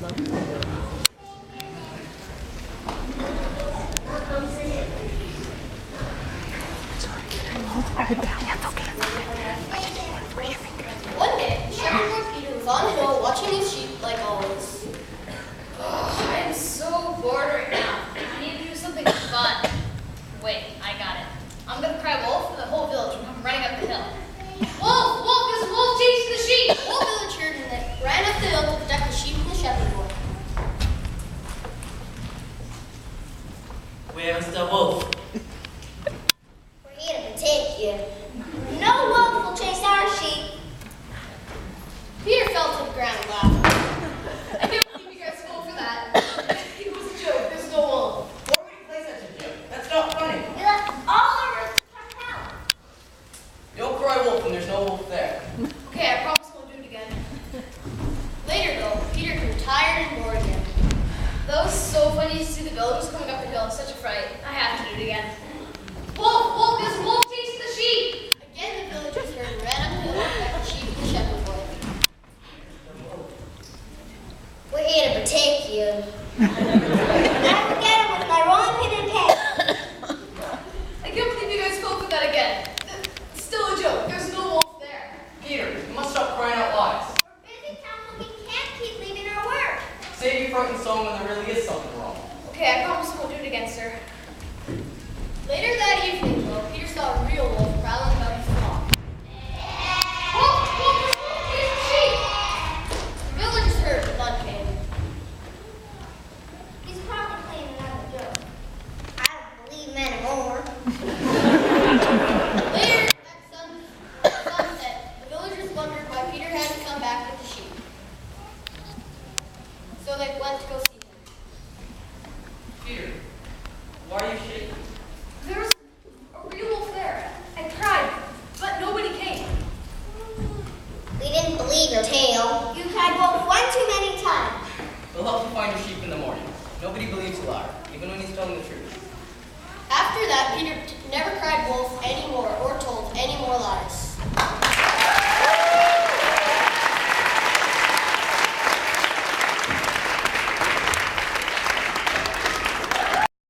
One day, Shepherd Peter was on the hill watching his sheep like always. I am so bored right now. I need to do something fun. Wait, I got it. I'm gonna cry wolf and the whole village will come running up the hill. Wolf! Wolf! There's a wolf chasing the sheep! The whole village heard and they ran up the hill to protect the sheep from the shepherd boy. Where is the wolf? We're here to protect you. No wolf will chase our sheep. Peter fell to the ground laughing. I can't believe you guys fell for that. It was a joke. There's no wolf. Why would you play such a joke? That's not funny. We left all our roots to come out. Don't cry wolf when there's no wolf there. Okay, I promise I won't do it again. Later though, Peter grew tired and bored again. That was so funny to see the villagers coming up the hill in such a fright. I have to do it again. Wolf! Wolf! There's a wolf chasing the sheep! Again the villagers heard and ran up the hill to protect the sheep from the shepherd boy. We're here to protect you. I will get him with my rolling pin and peg. I can't believe you guys fell for that again. It's still a joke. There's no wolf there. Peter, you must stop crying out lies. We're busy, Tom, but we can't keep leaving our work. Save your frightened song when there really is something wrong. Okay, I promise I won't do it again, sir. Later that evening, though, Peter saw a real wolf prowling about his flock. Wolf! Wolf! There's a wolf chasing the sheep! The villagers heard, but none came. He's probably playing another joke. I don't believe him anymore. Later, at sunset, the villagers wondered why Peter hadn't come back with the sheep. So they went to go see him. Peter, why are you shaking? There's a real wolf there. I tried, but nobody came. We didn't believe your tale. You tried wolf one too many times. We'll help you find your sheep in the morning. Nobody believes a liar, even when he's telling the truth. After that, Peter never cried wolf anymore or told any more lies.